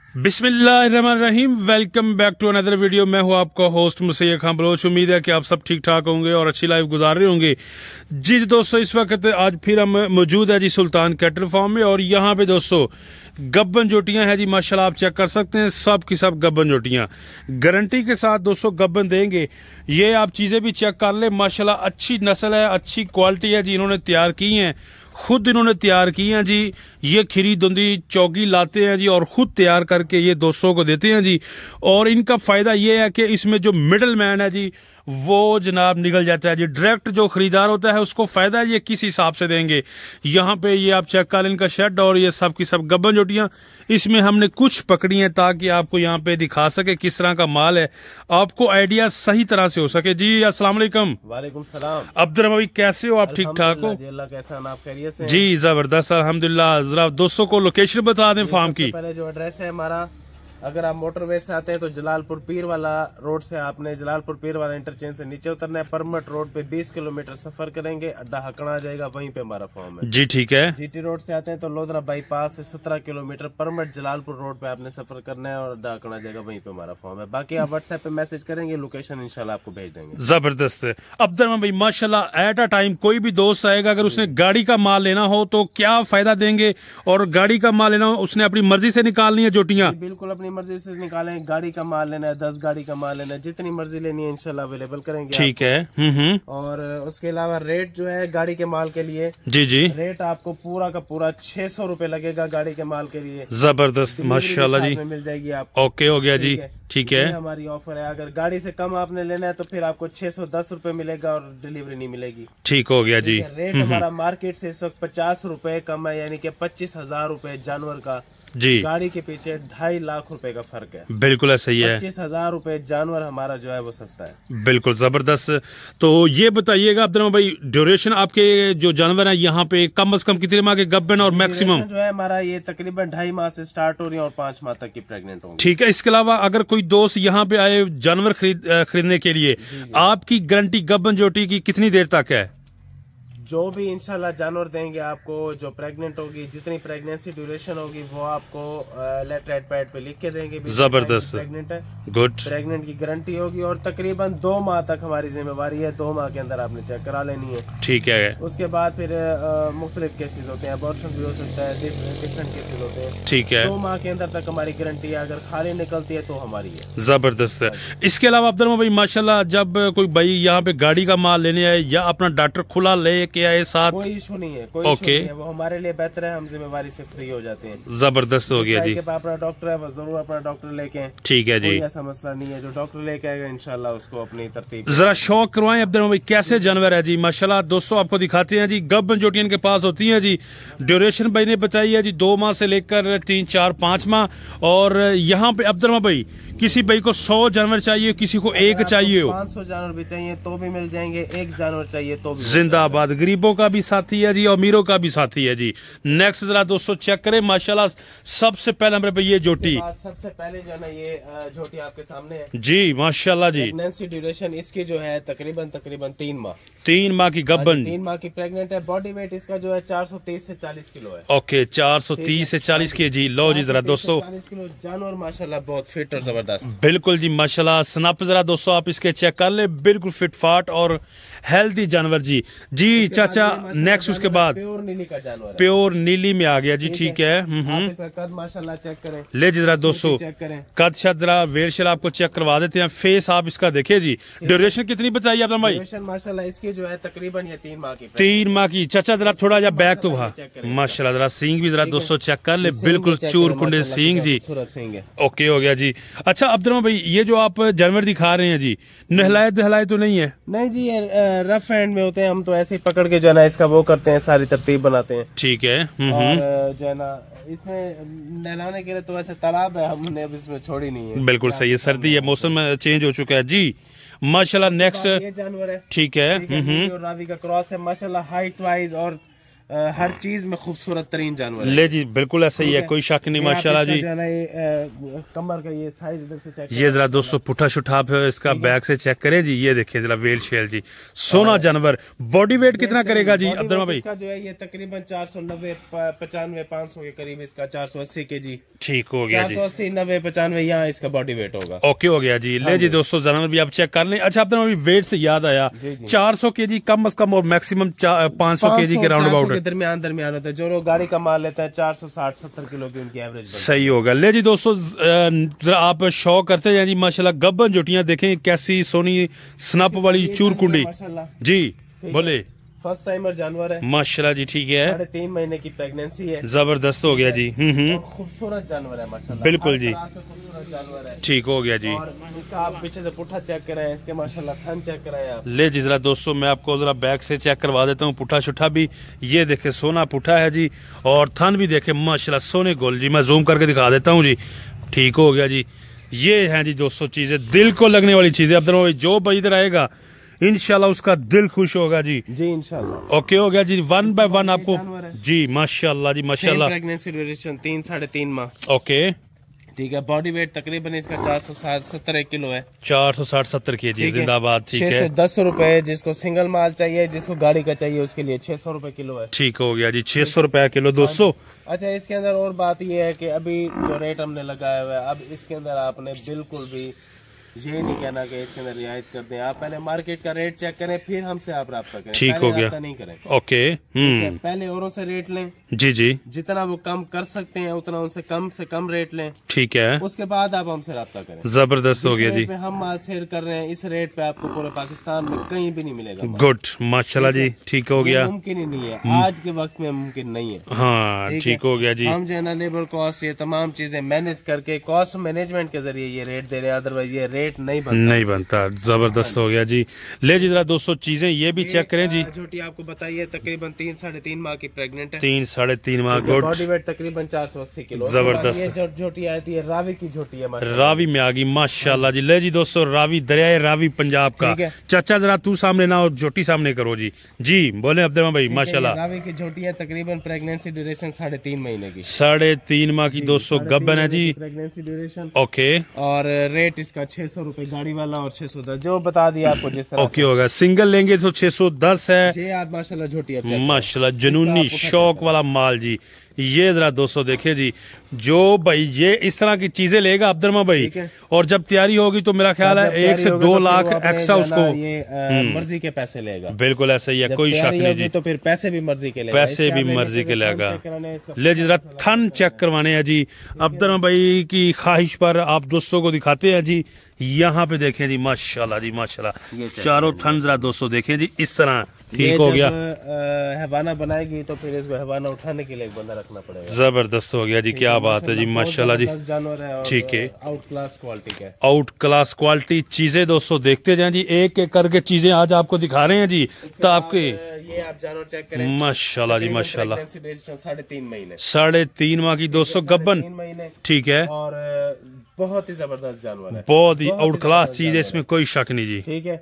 बिस्मिल्लाहिर्रहमानिर्रहीम। Welcome back to another video. मैं हूं आपका होस्ट मुसैयद खान बलोच। उम्मीद है कि आप सब ठीक ठाक होंगे और अच्छी लाइफ गुजार रहे होंगे। जी दोस्तों, इस वक्त आज फिर हम मौजूद है जी सुल्तान कैटल फार्म में, और यहाँ पे दोस्तों गब्बन जोटियां हैं जी। माशाल्लाह आप चेक कर सकते हैं, सब की सब गब्बन जोटियां गारंटी के साथ दोस्तों गब्बन देंगे। ये आप चीजें भी चेक कर ले, माशाल्लाह अच्छी नस्ल है, अच्छी क्वालिटी है जी। इन्होंने तैयार की हैं, खुद इन्होंने तैयार की हैं जी। ये खीरी धुंदी चौकी लाते हैं जी और खुद तैयार करके ये दोस्तों को देते हैं जी। और इनका फायदा ये है कि इसमें जो मिडल मैन है जी वो जनाब निकल जाता है जी। डायरेक्ट जो खरीदार होता है उसको फायदा ये किस हिसाब से देंगे। यहाँ पे ये आप चेक कर लें इनका शेड, और ये सब की सब गब्बन जोटियां। इसमें हमने कुछ पकड़ी हैं ताकि आपको यहाँ पे दिखा सके किस तरह का माल है, आपको आइडिया सही तरह से हो सके। जी अस्सलाम वालेकुम। वालेकुम सलाम। अब्दुल भाई कैसे हो आप? ठीक ठाक हो? जी जबरदस्त अल्हम्दुलिल्लाह। जरा दोस्तों को लोकेशन बता दें फार्म की। पहले जो एड्रेस है हमारा, अगर आप मोटरवे से आते हैं तो जलालपुर पीर वाला रोड से आपने जलालपुर पीर वाला इंटरचेंज से नीचे उतरना है। परमट रोड पे 20 किलोमीटर सफर करेंगे, अड्डा हकड़ा आ जाएगा, वहीं पे हमारा फार्म है। जी ठीक है। जीटी रोड से आते हैं तो लोधरा बाईपास से 17 किलोमीटर परमट जलालपुर रोड पे आपने सफर करना है और अड्डा हकड़ा आ जाएगा, वहीं पे हमारा फार्म है। बाकी आप व्हाट्सएप पे मैसेज करेंगे, लोकेशन इंशाल्लाह आपको भेज देंगे। जबरदस्त है। अब्दुल भाई माशाल्लाह एट अ टाइम कोई भी दोस्त आएगा, अगर उसने गाड़ी का माल लेना हो तो क्या फायदा देंगे, और गाड़ी का माल लेना हो उसने अपनी मर्जी से निकालनी है जोटियां? बिल्कुल अपनी मर्जी से निकाल। गाड़ी का माल लेना है, 10 गाड़ी का माल लेना है, जितनी मर्जी लेनी है इंशाल्लाह अवेलेबल करेंगे। ठीक है। और उसके अलावा रेट जो है गाड़ी के माल के लिए, जी रेट आपको पूरा का पूरा 600 रुपए लगेगा गाड़ी के माल के लिए। जबरदस्त माशाल्लाह जी, मिल जाएगी आपको। ओके हो गया जी, ठीक है। हमारी ऑफर है, अगर गाड़ी से कम आपने लेना है तो फिर आपको 610 रुपए मिलेगा और डिलीवरी नहीं मिलेगी। ठीक हो गया जी। रेट हमारा मार्केट से इस वक्त 50 रुपए कम है, यानी कि 25,000 रुपए जानवर का जी। गाड़ी के पीछे 2.5 लाख रुपए का फर्क है। बिल्कुल सही है। 25,000 रुपए जानवर हमारा जो है वो सस्ता है। बिल्कुल जबरदस्त। तो ये बताइएगा अब्दुल भाई, ड्यूरेशन आपके जो जानवर है यहाँ पे कम से कम कितने माह के गब्बन और मैक्सिमम? जो है हमारा ये तकरीबन 2.5 माह से स्टार्ट हो रही है और 5 माह तक की प्रेग्नेंट होंगी। ठीक है। इसके अलावा अगर कोई दोस्त यहाँ पे आए जानवर खरीदने के लिए, आपकी गारंटी गब्बन जोटी की कितनी देर तक है? जो भी इंशाल्लाह जानवर देंगे आपको, जो प्रेग्नेंट होगी, जितनी प्रेगनेंसी ड्यूरेशन होगी वो आपको लेफ्ट राइट पैड पे लिख के देंगे। जबरदस्त, प्रेग्नेंट है, गुड। प्रेग्नेंट की गारंटी होगी और तकरीबन 2 माह तक हमारी जिम्मेवारी है। 2 माह के अंदर आपने चेक करा लेनी है। ठीक है। उसके बाद फिर मुख्तलिफ केसेस होते हैं, अबॉर्शन भी हो सकता है, डिफरेंट केसेस होते हैं। ठीक है। 2 माह के अंदर तक हमारी गारंटी है, अगर खाली निकलती है तो हमारी है। जबरदस्त है। इसके अलावा अब्दुल भाई माशाल्लाह, जब कोई भाई यहाँ पे गाड़ी का माल लेने आए या अपना डॉक्टर खुला ले के आए साथ, कोई इशू नहीं है, कोई इशू नहीं है, वो हमारे लिए बेहतर है, हम जिम्मेवारी से फ्री हो जाते हैं। जबरदस्त हो गया जी। अपना डॉक्टर है वो जरूर अपना डॉक्टर लेके आए। ठीक है जी, ऐसा मसला नहीं है, जो डॉक्टर लेके आएगा इंशाल्लाह उसको अपनी तरतीब। जरा शौक करवाएं अब्दुल भाई, कैसे जानवर है जी माशाल्लाह। दोस्तों आपको दिखाते हैं जी, गब्बन जोटियन के पास होती है जी। ड्यूरेशन भाई ने बताई है जी 2 माह से लेकर 3, 4, 5 माह। और यहाँ पे अब्दुल भाई किसी भाई को 100 जानवर चाहिए, किसी को एक चाहिए हो, 500 जानवर भी चाहिए तो भी मिल जाएंगे, एक जानवर चाहिए तो भी। जिंदाबाद। गरीबों का भी साथी है जी और अमीरों का भी साथी है जी। नेक्स्ट जरा दोस्तों चेक करें माशाल्लाह, सबसे पहले नंबर पे ये जोटी, सबसे पहले जो है ना ये जोटी आपके सामने है जी माशाल्लाह जी। प्रेगनेंसी ड्यूरेशन इसकी जो है तकरीबन 3 माह। 3 माह की गब्बन, 3 माह की प्रेग्नेंट है। बॉडी वेट इसका जो है 430 से 40 किलो है। ओके, 430 से 40 के जी। लो जी जरा दोस्तों, 40 किलो जानवर माशाल्लाह बहुत फिट और जबरदस्त। बिल्कुल जी माशाल्लाह। स्नैप जरा दोस्तों आप इसके चेक कर ले, बिल्कुल फिट फाट और हेल्दी जानवर जी। जी चाचा नेक्स्ट उसके बाद प्योर नीली का जानवर, प्योर नीली में आ गया जी। ठीक है। कद माशाल्लाह चेक करें, ले जी जरा दोस्तों चेक करें कद शायद जरा वेल शेल आपको चेक करवा देते हैं। फेस आप इसका देखिए जी। ड्यूरेशन कितनी बताइए आपने भाई? ड्यूरेशन माशाल्लाह इसकी जो है तकरीबन ये 3 माह की। 3 माह की। चाचा जरा थोड़ा जा बैक तो वहाँ माशाल्लाह, जरा सींग भी जरा दोस्तों चेक कर ले, बिल्कुल चूर कुंडे सींग जी। ओके हो गया जी। अच्छा अब्दुल भाई, ये जो आप जानवर दिखा रहे हैं जी, नहलाए दहलाए तो नहीं है? नहीं जी, ये रफ हैंड में होते हैं, हम तो ऐसे ही पकड़ के जो है ना इसका वो करते हैं, सारी तरतीब बनाते हैं। ठीक है। और जो है ना इसमें नहलाने के लिए तो वैसे तालाब है, हमने अब इसमें छोड़ी नहीं है। बिल्कुल सही है, सर्दी है, मौसम चेंज हो चुका है जी माशाल्लाह। नेक्स्ट ये जानवर है, ठीक है। रावी का क्रॉस है माशाल्लाह, हाइट वाइज और हर चीज में खूबसूरत तरीन जानवर है। ले जी बिल्कुल ऐसा ही है, कोई शक नहीं माशाल्लाह जी। कमर का ये साइज इधर से चेक, ये जरा दोस्तों पुठा शुठा पे इसका बैक से चेक करें जी, ये देखें जरा वेल शेल जी, सोना जानवर। बॉडी वेट कितना करेगा जी अब्दुल भाई? इसका जो है ये तकरीबन 490 95 500 के करीब, इसका 480 kg। ठीक हो गया जी, 480 90 95 यहाँ इसका बॉडी वेट होगा। ओके हो गया जी। ले जी दोस्तों जानवर भी आप चेक कर लें। अच्छा अब्दुल भाई वेट से याद आया, 400 kg कम अज कम और मैक्सिमम 500 kg के राउंड अबाउट दरमियान होता है। जो लोग गाड़ी का माल लेते हैं 460-70 किलो की उनकी एवरेज सही होगा। ले जी दोस्तों आप शौक करते हैं जी माशाल्लाह, गब्बन जुटियां देखें कैसी सोनी स्नप वाली चूर कुंडी जी, बोले फर्स्ट टाइमर जानवर है माशाल्लाह जी। ठीक है, 3.5 महीने की प्रेगनेंसी है, जबरदस्त हो गया जी। खूबसूरत जानवर है माशाल्लाह, बिल्कुल जी, खूबसूरत जानवर है। ठीक हो गया जी। और इसका आप पीछे से पुट्ठा चेक करें, इसके माशाल्लाह थन चेक करें आप। ले जी जरा दोस्तों मैं आपको जरा बैक से चेक करवा देता हूँ, पुट्ठा शुठा भी ये देखे सोना पुट्ठा है जी, और थन भी देखे माशाल्लाह सोने गोल जी। मैं जूम करके दिखा देता हूँ जी, ठीक हो गया जी। ये है जी दोस्तों चीजें, दिल को लगने वाली चीजें। अब्दुल भाई जो भाई इधर आएगा इंशाल्लाह उसका दिल खुश होगा जी इंशाल्लाह। ओके हो गया जी। 1 बाय 1 आपको जी माशाल्लाह जी माशाल्लाह। प्रेगनेंसी ड्यूरेशन 3 साढ़े 3 माह। ओके ठीक है, बॉडी वेट तकरीबन इसका 460-70 किलो है। 460-70 kg जिंदाबाद। ठीक है, 610 रुपए जिसको सिंगल माल चाहिए, जिसको गाड़ी का चाहिए उसके लिए 600 रुपए किलो है। ठीक हो गया जी, 600 रुपए किलो दोस्तों। अच्छा इसके अंदर और बात ये है कि अभी जो रेट हमने लगाया हुआ है, अब इसके अंदर आपने बिल्कुल भी ये नहीं कहना कि इसके अंदर रियायत कर दें। आप पहले मार्केट का रेट चेक करें, फिर हमसे आप राब्ता करें। ठीक हो गया, नहीं करें। ओके पहले औरों से रेट लें जी जी, जितना वो कम कर सकते हैं उतना उनसे कम रेट लें। ठीक है, उसके बाद आप हमसे राब्ता करें। जबरदस्त हो गया जी। हम माल सेल कर रहे हैं इस रेट पे आपको पूरे पाकिस्तान में कहीं भी नहीं मिलेगा। गुड माशाल्लाह जी, ठीक हो गया। मुमकिन ही नहीं है, आज के वक्त में मुमकिन नहीं है। हाँ ठीक हो गया जी। हम जो है ना लेबर कॉस्ट ये तमाम चीजें मैनेज करके कॉस्ट मैनेजमेंट के जरिए ये रेट दे रहे हैं, अदरवाइज ये रेट नहीं बनता। जबरदस्त हो गया जी। ले जी जरा दोस्तों चीजें ये भी चेक करें जी। झोटी आपको बताइए तकरीबन 3 साढ़े 3 माह की प्रेग्नेंट है। 3 साढ़े 3 माह। गुड, बॉडी वेट तकरीबन 480 किलो। जबरदस्त। ये झोटी आई थी, रावी की झोटी है, रावी में आ गई माशाल्लाह जी। ले जी दोस्तों रावी दरियाए रावी पंजाब का। चाचा जरा तू सामने ना और झोटी सामने करो जी। जी बोले अब्दुल भाई माशाल्लाह। रावी की झोटी है, तकरीबन प्रेगनेंसी ड्यूरेशन 3.5 महीने की। 3.5 माह की दोस्तों गब्बन है जी, प्रेगनेंसी ड्यूरेशन। ओके, और रेट इसका 600 रुपए गाड़ी वाला और 610 जो बता दिया आपको जिस तरह। ओके होगा। सिंगल लेंगे तो 610 है। ये आप माशाल्लाह झोटी माशाल्लाह जनूनी शौक वाला माल जी। ये जरा दोस्तों देखे जी, जो भाई ये इस तरह की चीजें लेगा अब्दुल भाई, और जब तैयारी होगी तो मेरा ख्याल है 1 से 2 लाख एक्स्ट्रा उसको मर्जी के पैसे लेगा। बिल्कुल ऐसा ही है, कोई शक नहीं जी। तो फिर पैसे भी मर्जी के लेगा, पैसे भी मर्जी के लेगा। ले जी जरा थन चेक करवाने हैं जी अब्दुल भाई की ख्वाहिश पर, आप दोस्तों को दिखाते हैं जी। यहाँ पे देखें जी माशाल्लाह जी माशाल्लाह, चारों थन जरा दोस्तों देखें जी इस तरह। ठीक हो गया। हवाना बनाएगी तो फिर इसको हवाना उठाने के लिए एक बंदा रखना पड़ेगा। जबरदस्त हो गया जी, क्या बात है जी माशाल्लाह जी। जानवर है, ठीक है, आउट क्लास क्वालिटी का, आउट क्लास क्वालिटी चीजें दोस्तों देखते जाएं जी, एक एक करके चीजें आज आपको दिखा रहे हैं जी। तो आपके ये आप जानवर चेक करें माशाल्लाह जी माशाल्लाह। 3.5 महीने, 3.5 माह की दोस्तों गब्बन। ठीक है, और बहुत ही जबरदस्त जानवर है, बहुत ही आउट क्लास चीज है, इसमें कोई शक नहीं जी। ठीक है,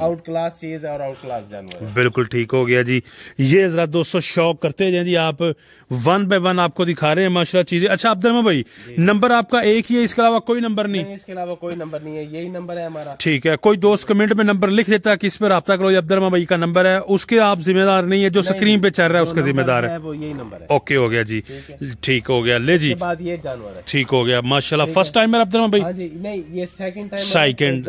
आउट क्लास चीज और आउट क्लास जानवर है। बिल्कुल ठीक हो गया जी। ये जरा दोस्तों शौक करते जाए जी, आप 1 बाय 1 आपको दिखा रहे हैं माशाल्लाह चीजें। अच्छा अब्दुल भाई नंबर आपका एक ही है, इसके अलावा कोई नंबर नहीं? इसके अलावा कोई नंबर नहीं है, यही नंबर है हमारा। ठीक है, कोई दोस्त कमेंट में नंबर लिख देता है कि इस पर राब्ता करो, अब्दुल भाई का नंबर है, उसके आप जिम्मेदार नहीं है, जो स्क्रीन पे चल रहा है उसका जिम्मेदार है, वो यही नंबर है। ओके हो गया जी, ठीक हो गया। ले जी बाद ये जानवर है, ठीक हो गया माशाल्लाह। फर्स्ट टाइम मेरा अब्दुल भाई? नहीं ये सेकंड टाइम,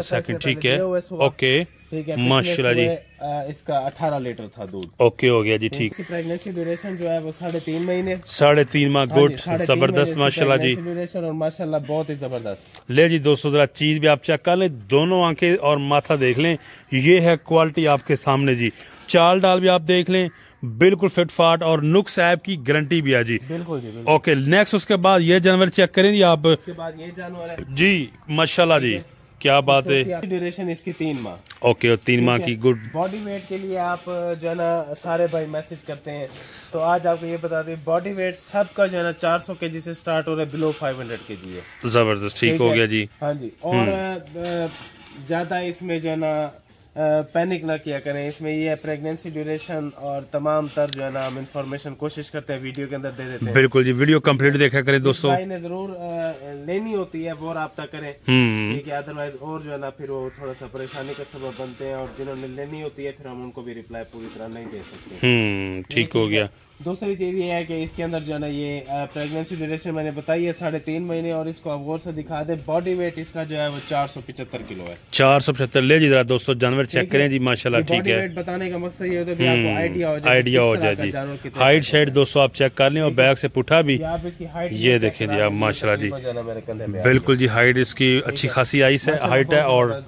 सेकंड ठीक है, ओके माशाल्लाह जी। इसका 18 लीटर था दूध। ओके हो गया जी, ठीक। प्रेगनेंसी ड्यूरेशन जो है वो 3.5 महीने, 3.5 माह। गुड, जबरदस्त माशाल्लाह जी। ड्यूरेशन और माशाल्लाह बहुत ही जबरदस्त। ले जी दोस्तों जरा चीज भी आप चेक कर लें, दोनों आंखें और माथा देख लें, ये है क्वालिटी आपके सामने जी। चाल डाल भी आप देख लें, बिल्कुल फिट फाट, और नुक्स ऐप की गारंटी भी है जी। बिल्कुल जी, बिल्कुल। ओके नेक्स्ट उसके बाद ये जानवर चेक करें जी आप। उसके बाद ये जानवर है जी माशाल्लाह जी, क्या बात है। ड्यूरेशन इसकी 3 माह। ओके, और 3 माह की। गुड। बॉडी वेट के लिए आप जो है ना सारे भाई मैसेज करते हैं, तो आज आपको ये बता दें बॉडी वेट सबका जो है ना 400 kg से स्टार्ट हो रहा है, बिलो 500 kg है। जबरदस्त, ठीक हो गया जी। हाँ जी, और ज्यादा इसमें जो है ना पैनिक ना किया करें। इसमें ये है प्रेगनेंसी ड्यूरेशन और तमाम तर जो है ना हम इंफॉर्मेशन कोशिश करते हैं वीडियो के अंदर दे देते हैं। बिल्कुल जी, वीडियो कंप्लीट देखा करें दोस्तों। भाई ने जरूर लेनी होती है वो राब्ता करें, ठीक है, अदरवाइज और जो है ना फिर वो थोड़ा सा परेशानी का सबब बनते हैं, और जिन्होंने लेनी होती है फिर हम उनको भी रिप्लाई पूरी तरह नहीं दे सकते। ठीक हो गया। दूसरी चीज ये है कि इसके अंदर जो है ना ये प्रेगनेंसी ड्यूरेशन मैंने बताई है 3.5 महीने, और इसको आप गौर से दिखा दे, बॉडी वेट इसका जो है वो 475 किलो है। 475 ले जी जरा दोस्तों, जानवर चेक करें जी माशाल्लाह, ठीक है। वेट बताने का मकसद ये होता है कि आपको आइडिया हो जाए जी। हाइट शाइट दोस्तों आप चेक कर लें, और बैक से पुठा भी आप इसकी हाइट ये देखें जी आप माशाल्लाह जी, बिल्कुल जी हाइट इसकी अच्छी खासी हाइट है। और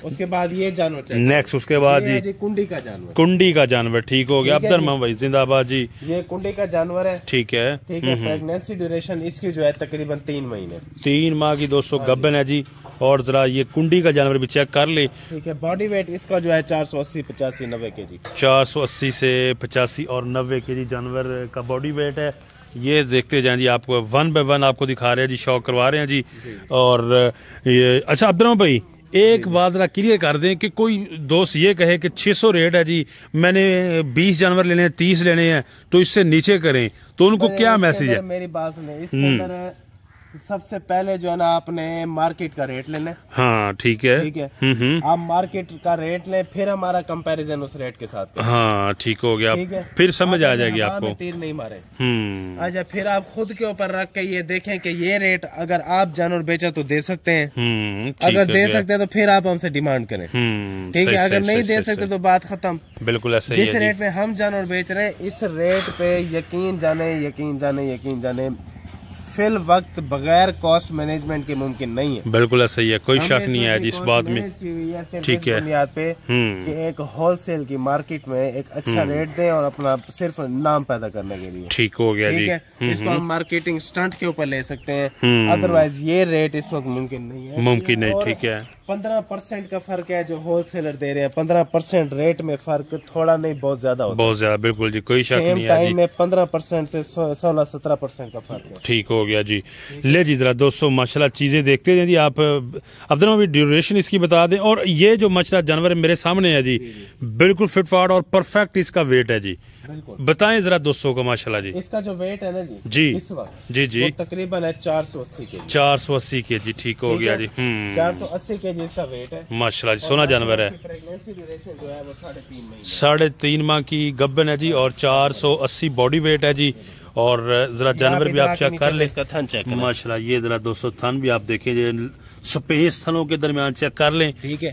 उसके बाद ये जानवर नेक्स्ट, उसके बाद जी कुंडी का जानवर, कुंडी का जानवर, ठीक हो गया। अब्दुर्रहमान भाई जिंदाबाद जी। ये कुंडी का जानवर है, ठीक है, ठीक है। प्रेगनेंसी ड्यूरेशन इसकी जो है तकरीबन 3 महीने, 3 माह की दोस्तों गब्बन है जी। और जरा ये कुंडी का जानवर भी चेक कर ले, ठीक है। बॉडी वेट इसका जो है 480 85 90 के जी, 480 से 85 और 90 के जी जानवर का बॉडी वेट है। ये देखते जाएं जी, आपको 1 बाय 1 आपको दिखा रहे हैं जी, शौक करवा रहे हैं जी। और ये अच्छा अब्दुर्रहमान भाई एक बात जरा क्लियर कर दें कि कोई दोस्त ये कहे कि 600 रेट है जी, मैंने 20 जानवर लेने हैं, 30 लेने हैं, तो इससे नीचे करें, तो उनको क्या मैसेज है? मेरी बात सुने, इसके अंदर सबसे पहले जो है ना आपने मार्केट का रेट लेना है। हाँ ठीक है, ठीक है। आप मार्केट का रेट लें, फिर हमारा कंपैरिजन उस रेट के साथ करें। हाँ ठीक हो गया, ठीक है। फिर समझ आ जाएगी आपको, तीर नहीं मारे। अच्छा, फिर आप खुद के ऊपर रख के ये देखें कि ये रेट अगर आप जानवर बेचा तो दे सकते हैं, अगर दे सकते हैं तो फिर आप हमसे डिमांड करें, ठीक है। अगर नहीं दे सकते तो बात खत्म। बिल्कुल ऐसे जिस रेट पे हम जानवर बेच रहे हैं, इस रेट पे यकीन जाने फिल वक्त बगैर कॉस्ट मैनेजमेंट के मुमकिन नहीं है। बिल्कुल ऐसा ही है, कोई शक नहीं है जिस बात में, ठीक है। बुनियाद पे कि एक होलसेल की मार्केट में एक अच्छा रेट दें और अपना सिर्फ नाम पैदा करने के लिए, ठीक हो गया जी। इसको हम मार्केटिंग स्टंट के ऊपर ले सकते हैं, अदरवाइज ये रेट इस वक्त मुमकिन नहीं है, मुमकिन नहीं, ठीक है। 15% का फर्क है जो होलसेलर दे रहे हैं, 15% रेट में फर्क थोड़ा नहीं बहुत ज्यादा होता है, बहुत ज्यादा, बिल्कुल जी, कोई शक नहीं है। टाइम में 15% से 16-17% का फर्क है, ठीक हो गया जी। ले जी जरा दोस्तों माशाल्लाह चीजें देखते हैं जी आप। अब्दुल्रहमान भी ड्यूरेशन इसकी बता दें, और ये जो मछला जानवर मेरे सामने है जी, बिल्कुल फिटफाट और परफेक्ट इसका वेट है जी, बताएं जरा दोस्तों को माशाल्लाह जी। इसका जो वेट है ना जी इस वक्त जी तकरीबन है 480 के जी, 480 के जी, ठीक हो गया जी। 480 के जी इसका वेट है माशाल्लाह जी, सोना जानवर है। प्रेगनेंसी ड्यूरेशन जो है वो 3.5 महीने, 3.5 माह की गब्बन है जी, और 480 बॉडी वेट है जी। और जरा जानवर भी आप चेक कर ले, माशाल्लाह ये जरा दोस्तों थन भी आप देखें, स्पेस थनों के दरमियान चेक कर लें, ठीक है।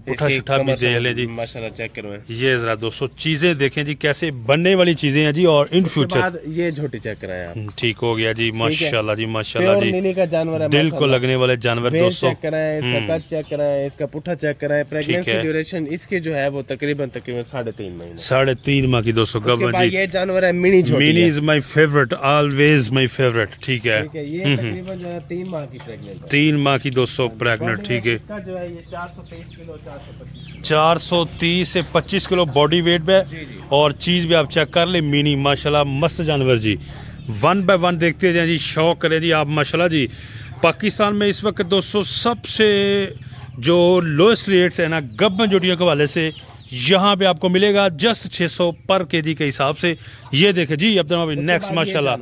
पुठा शुठा भी देख लें जी, माशाल्लाह चेक करवाएं। ये जरा दोस्तों चीजें देखें जी, कैसे बनने वाली चीजें हैं जी, और इन फ्यूचर ये झोटी चेक कराएं आप, ठीक हो गया जी। माशाल्लाह जी, माशाल्लाह जी, नीली का जानवर है, दिल को लगने वाले जानवर दोस्तों। चेक कराएं, इसका कद चेक कराएं, इसका पुठा चेक कराएं। प्रेगनेंसी ड्यूरेशन इसकी जो है वो तकरीबन 3.5 महीने, 3.5 माह की दोस्तों गब्बन जी। ये जानवर है मिनी झोटी, Mini is my favourite, always my favourite, ठीक है। ये तकरीबन जो है 3 माह की प्रेग्नेंट है, 3 माह की दोस्तों प्रेग्नेंट, ठीक है। इसका जो है ये 423 किलो 430 से 25 किलो बॉडी वेट पे, और चीज भी आप चेक कर ले, मिनी माशाल्लाह मस्त जानवर जी। 1 बाय 1 देखते जाए जी, शौक करें जी आप माशाल्लाह जी। पाकिस्तान में इस वक्त दोस्तों सबसे जो लोएस्ट रेट है ना गब्बन जोटियों के हवाले से, यहाँ पे आपको मिलेगा जस्ट 600 पर केजी के हिसाब से। ये देखे जी अब्दुल्रहमान नेक्स्ट माशाल्लाह,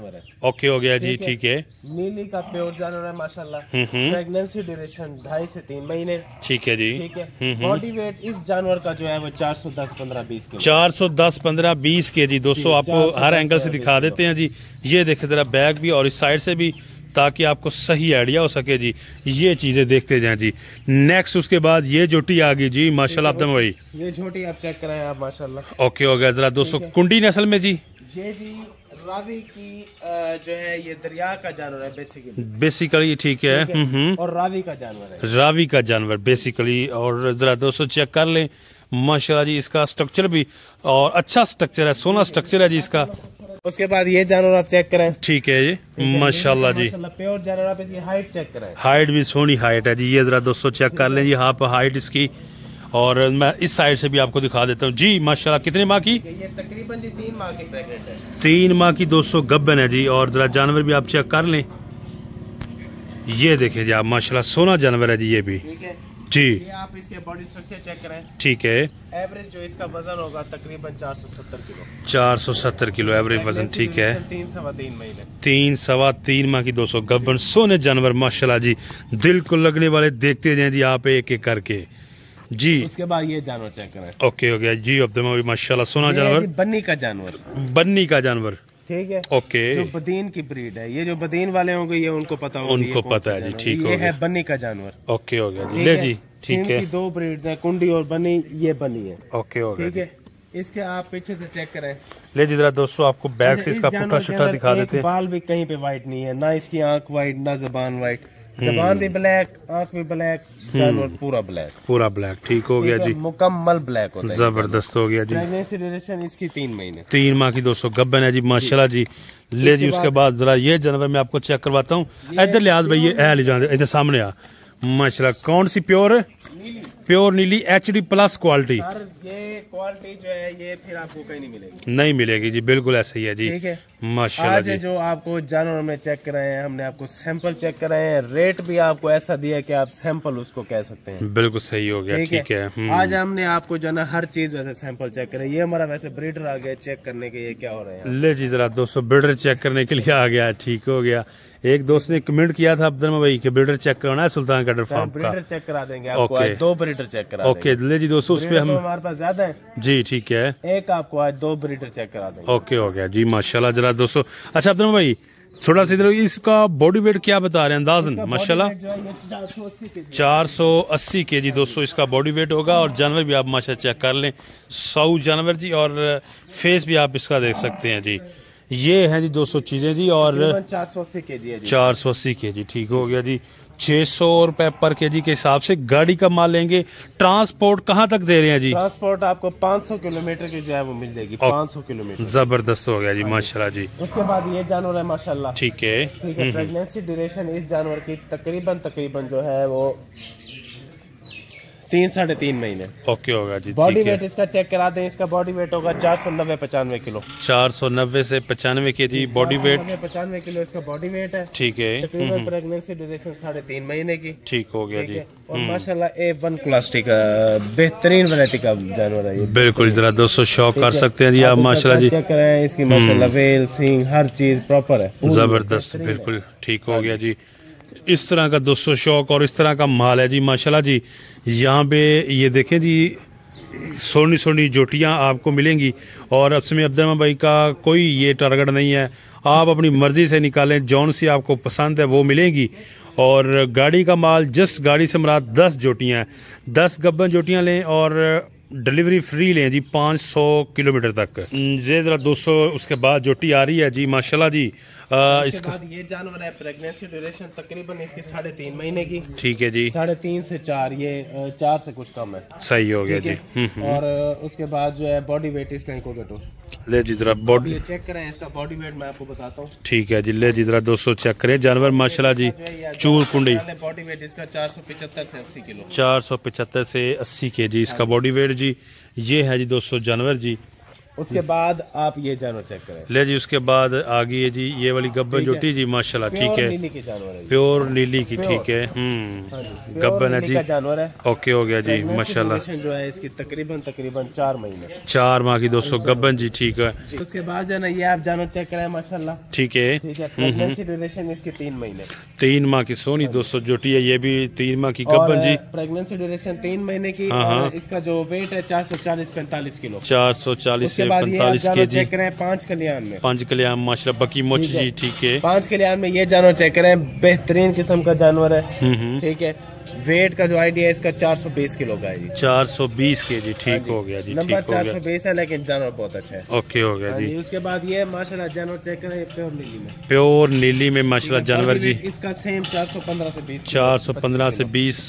ओके हो गया जी, ठीक है। नीली का प्योर जानवर है माशाल्लाह, प्रेगनेंसी ड्यूरेशन 2.5 से 3 महीने, ठीक है जी, ठीक है। बॉडी वेट इस जानवर का जो है वो 410-15-20 के 410-15-20 के जी दोस्तों, आपको हर एंगल से दिखा देते हैं जी। ये देखे जरा बैक भी और इस साइड से भी, ताकि आपको सही आइडिया हो सके जी। ये चीजें देखते जाएं जी। नेक्स्ट उसके बाद ये झोटी आ गई जी माशाल्लाह अब्दुल भाई, ये झोटी आप चेक कराएं आप माशाल्लाह, ओके हो गया। जरा दोस्तों कुंडी नस्ल में जी, ये जी रावी की जो है ये दरिया का जानवर है बेसिकली, ठीक है। और रावी का जानवर है, रावी का जानवर बेसिकली। और जरा दोस्तों चेक कर लें माशाल्लाह जी, इसका स्ट्रक्चर भी और अच्छा स्ट्रक्चर है, सोना स्ट्रक्चर है जी इसका। उसके बाद ये जानवर आप चेक करें, ठीक है जी माशाल्लाह जी, प्योर जानवर। आप इसकी हाइट चेक करें, हाइट भी सोनी हाइट है जी। ये जरा दोस्तों चेक कर लें जी, यहाँ पर हाइट इसकी, और मैं इस साइड से भी आपको दिखा देता हूँ जी। माशाल्लाह कितने माह की? ये तकरीबन जी 3 माह की प्रेग्नेंट है, 3 माह की दोस्तों गब्बन है जी। और जरा जानवर भी आप चेक कर लें, ये देखें जी आप माशाल्लाह सोना जानवर है जी, ये भी ठीक है। जी। ये आप इसके बॉडी स्ट्रक्चर चेक करें। ठीक है। एवरेज जो इसका वजन होगा तकरीबन 470 किलो। 470 किलो एवरेज वजन। ठीक है। 3 महीने 3 माह की 200 गब्बन सोने जानवर माशाल्लाह जी, दिल को लगने वाले। देखते जाएं जी आप एक एक करके जी। उसके बाद ये जानवर चेक करें। ओके हो गया जी। अब्दुल भाई माशाल्लाह सोना जानवर, बन्नी का जानवर, बन्नी का जानवर। ठीक है। ओके। जो बदीन की ब्रीड है, ये जो बदीन वाले होंगे ये उनको पता होगा, उनको पता है जी। ठीक हो ये गया। है बन्नी का जानवर। ओके हो गया जी। ले जी। ठीक है। 2 ब्रीड्स हैं, कुंडी और बन्नी। ये बन्नी है। ओके हो गया। ठीक है। इसके आप पीछे से चेक करें। ले जी जरा दोस्तों आपको बैक से इसका पुट्ठा शुट्ठा दिखा देते हैं। बाल भी कहीं पे वाइट नहीं है, ना इसकी आंख वाइट, ना जबान वाइट। जबान भी ब्लैक, आंख भी ब्लैक, जानवर पूरा ब्लैक, पूरा ब्लैक। ठीक हो गया जी। मुकम्मल ब्लैक होता है। जबरदस्त हो गया जी। प्रेगनेंसी ड्यूरेशन इसकी 3 महीने। 3 माह की 200 गब्बन है जी माशाल्लाह जी। ले जी उसके बाद जरा ये जानवर मैं आपको चेक करवाता हूँ। इधर लिहाज भाई ये ले जान, इधर सामने आ। माशाल्लाह कौन सी प्योर? प्योर नीली HD प्लस क्वालिटी। सर ये क्वालिटी जो है ये फिर आपको कहीं नहीं मिलेगी। नहीं मिलेगी जी, बिल्कुल ऐसे ही है जी। ठीक है। माशाल्लाह आज जी। जो आपको जानवर में चेक कराए हैं, हमने आपको सैंपल चेक कराए हैं, रेट भी आपको ऐसा दिया है कि आप सैंपल उसको कह सकते हैं। बिल्कुल सही हो गया। ठीक है। आज हमने आपको जो है ना हर चीज वैसे सैंपल चेक करे। ये हमारा वैसे ब्रीडर आ गया चेक करने के, ये क्या हो रहा है। ले जी जरा दोस्तों ब्रीडर चेक करने के लिए आ गया। ठीक हो गया। एक दोस्त ने कमेंट किया था अब्दुल भाई कि ब्रीडर चेक कराना है सुल्तान कैटल फार्म का। ब्रीडर चेक करा देंगे आपको। आज 2 ब्रीडर चेक करा देंगे। ओके ले जी दोस्तों उस पे हम हमारे पास ज्यादा है जी। ठीक है। एक आपको आज 2 ब्रीडर चेक करा देंगे। ओके हो गया जी माशाल्लाह। जरा दोस्तों अच्छा अब्दुल भाई थोड़ा सा इधर इसका बॉडी वेट क्या बता रहे हैं अंदाजन? माशाल्लाह 480 kg दोस्तों इसका बॉडी वेट होगा। और जानवर भी आप माशाल्लाह चेक कर लें, 100 जानवर जी। और फेस भी आप इसका देख सकते हैं जी। ये है जी 200 चीजें जी। और 480 kg है जी। 480 kg। ठीक हो गया जी। 600 रुपए पर केजी के हिसाब से गाड़ी का माल लेंगे। ट्रांसपोर्ट कहाँ तक दे रहे हैं जी? ट्रांसपोर्ट आपको 500 किलोमीटर की जो है वो मिल जाएगी। 500 किलोमीटर। जबरदस्त हो गया जी माशाल्लाह जी। उसके बाद ये जानवर है माशाल्लाह। ठीक है। प्रेगनेंसी ड्यूरेशन इस जानवर की तकरीबन जो है वो 3 साढ़े 3 महीने। ओके होगा जी। बॉडी वेट इसका चेक करा दें। इसका बॉडी वेट होगा 490-95 किलो। 490 से 95 kg बॉडी वेट। 95 किलो इसका बॉडी वेट है। ठीक है। तकरीबन प्रेगनेंसी ड्यूरेशन 3.5 महीने की। ठीक हो गया जी। और माशाल्लाह A1 क्लासिक बेहतरीन वैरायटी का जानवर है ये। बिल्कुल जरा दोस्तों शौक कर सकते हैं जी आप माशाल्लाह जी। चेक करें इसकी माशाल्लाह वेल सींग हर चीज प्रॉपर है। जबरदस्त बिल्कुल ठीक हो गया जी। इस तरह का दोस्तों शौक और इस तरह का माल है जी माशाल्लाह जी। यहाँ पे ये देखें जी सोनी सोनी जोटियाँ आपको मिलेंगी। और असम अब्दुल भाई का कोई ये टारगेट नहीं है, आप अपनी मर्जी से निकालें, जौन सी आपको पसंद है वो मिलेंगी। और गाड़ी का माल जस्ट गाड़ी से मुराद 10 जोटियाँ हैं। 10 गब्बन जोटियाँ लें और डिलीवरी फ्री लें जी 500 किलोमीटर तक। ये जरा 200 उसके बाद जोटी आ रही है जी माशाल्लाह जी। इसके बाद ये जानवर है प्रेगनेंसी ड्यूरेशन तकरीबन इसकी 3.5 महीने की। ठीक है जी। 3.5 से 4, ये 4 से कुछ कम है। सही हो गया जी। और उसके बाद जो है बॉडी वेट इसका इको ले जी जरा बॉडी चेक करें। इसका बॉडी वेट मैं आपको बताता हूँ। ठीक है जी। ले जी जरा 200 चेक करें जानवर माशाल्लाह जी। चूर कुंडी बॉडी वेट इसका 475 से 80 किलो। 475 से 80 kg इसका बॉडी वेट जी। ये है जी 200 जानवर जी। उसके बाद आप ये जानवर चेक करें। ले जी उसके बाद आ गई है जी ये वाली गब्बन जोटी जी माशाल्लाह। ठीक है। नीली की जानवर है, प्योर नीली की। ठीक है। गब्बन है जी। जानवर है। ओके हो गया जी माशाल्लाह। जो है इसकी तकरीबन 4 महीने। 4 माह की 200 गब्बन जी। ठीक है। उसके बाद जो है ना ये आप जानवर चेक करें माशाल्लाह। ठीक है। प्रेगनेंसी ड्यूरेशन इसकी 3 महीने। 3 माह की सोनी 200 जोटी है। ये भी 3 माह की गब्बन जी। प्रेगनेंसी ड्यूरेशन 3 महीने की। और इसका जो वेट है 440-45 किलो। 440 से 45 kg। चेक करें 5 कल्याण में। 5 कल्याण माशाल्लाह बकी मोच जी। ठीक है। 5 कल्याण में ये जानवर चेक करें, बेहतरीन किस्म का जानवर है। ठीक है। वेट का जो आइडिया है इसका 420 किलो का है जी। 420 kg। ठीक हो गया जी। नंबर 420 है लेकिन जानवर बहुत अच्छा है। ओके हो गया जी। उसके बाद ये माशाल्लाह जानवर चेक करें प्योर नीली में। प्योर नीली में माशाल्लाह जानवर जी। इसका सेम 415 से 20 415 से 20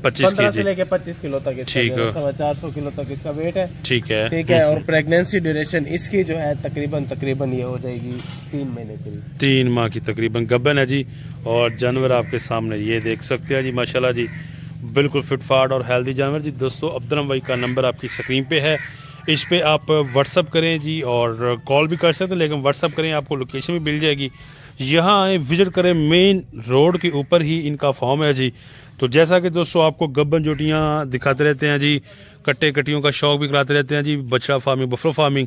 25 15 से kg। लेके 25 किलो तक इसका ठीक है। 400 किलो तक इसका वेट है। ठीक है। ठीक है। और प्रेगनेंसी ड्यूरेशन इसकी जो है तकरीबन ये हो जाएगी 3 महीने की। 3 माह की तकरीबन गब्बन है जी। और जानवर आपके सामने ये देख सकते हैं जी माशाल्लाह जी। बिल्कुल फिटफाट और हेल्दी जानवर जी। दोस्तों अब्दुल भाई का नंबर आपकी स्क्रीन पे है, इस पे आप व्हाट्सअप करें जी और कॉल भी कर सकते हैं, लेकिन व्हाट्सअप करें आपको लोकेशन भी मिल जाएगी। यहाँ आए, विजिट करें। मेन रोड के ऊपर ही इनका फार्म है जी। तो जैसा कि दोस्तों आपको गब्बन जोटियाँ दिखाते रहते हैं जी, कट्टे कट्टियों का शौक भी कराते रहते हैं जी, बछड़ा फार्मिंग, बफलो फार्मिंग।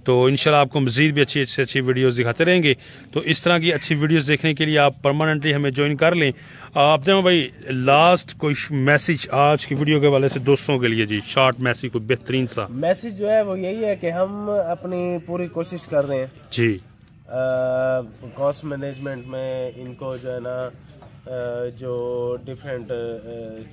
तो इंशाल्लाह आपको मज़ीद भी अच्छी से अच्छी वीडियोस दिखाते रहेंगे। तो इस तरह की अच्छी वीडियोस देखने के लिए आप परमानेंटली हमें ज्वाइन कर लें। आप देखो भाई, लास्ट कोई मैसेज आज की वीडियो के वाले से दोस्तों के लिए जी, शॉर्ट मैसेज, कोई बेहतरीन सा मैसेज जो है वो यही है कि हम अपनी पूरी कोशिश कर रहे हैं जी। कॉस्ट मैनेजमेंट में इनको जो है ना जो डिफरेंट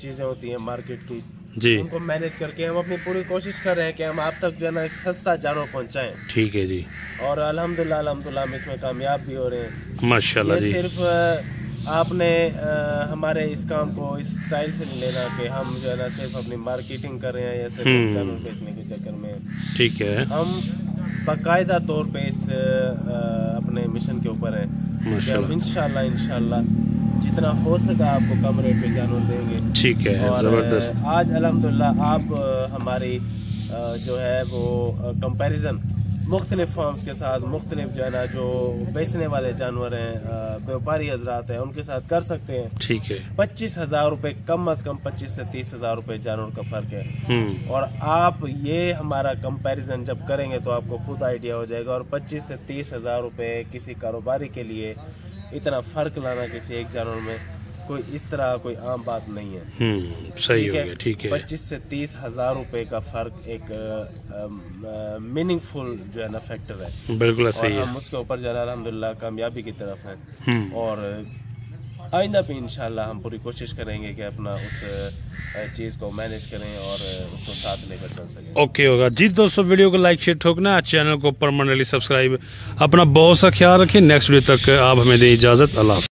चीज़ें होती हैं मार्केट की जी, उनको मैनेज करके हम अपनी पूरी कोशिश कर रहे हैं कि हम आप तक जो है ना एक सस्ता जानवर पहुंचाएं। ठीक है जी। और अल्हम्दुलिल्लाह हम इसमें कामयाब भी हो रहे हैं माशाल्लाह ये जी। सिर्फ आपने हमारे इस काम को इस स्टाइल से नहीं लेना कि हम जो है ना सिर्फ अपनी मार्केटिंग कर रहे हैं या सिर्फ जानवर बेचने के चक्कर में। ठीक है। हम बाकायदा तौर पे इस अपने मिशन के ऊपर हैं कि हम इंशाल्लाह जितना हो सका आपको कम रेट पे जानवर देंगे। ठीक है, जबरदस्त। आज अल्हम्दुलिल्लाह आप हमारी जो है वो कंपैरिजन मुख्तलिफ फार्म्स के साथ, मुख्तलिफ जो है ना जो बेचने वाले जानवर हैं, व्यापारी हजरात हैं, उनके साथ कर सकते हैं। ठीक है। 25,000 रुपये कम अज कम 25 से 30,000 रुपये जानवर का फर्क है। और आप ये हमारा कंपैरिजन जब करेंगे तो आपको खुद आइडिया हो जाएगा। और 25 से 30,000 रुपये किसी कारोबारी के लिए इतना फर्क लाना किसी एक जानवर में कोई इस तरह कोई आम बात नहीं है। सही हो गया। ठीक है। 25 से 30,000 रुपये का फर्क एक मीनिंगफुल जो है ना फैक्टर है। बिल्कुल सही है। हम उसके ऊपर जो है अल्हम्दुलिल्लाह कामयाबी की तरफ हैं। और आइंदा भी इंशाल्लाह हम पूरी कोशिश करेंगे कि अपना उस चीज़ को मैनेज करें और उसको साथ लेकर चल सकें। ओके होगा जी। दोस्तों वीडियो को लाइक शेयर ठोकना, चैनल को परमानेंटली सब्सक्राइब। अपना बहुत सा ख्याल रखें। नेक्स्ट वीडियो तक आप हमें दें इजाज़त। अल्लाह।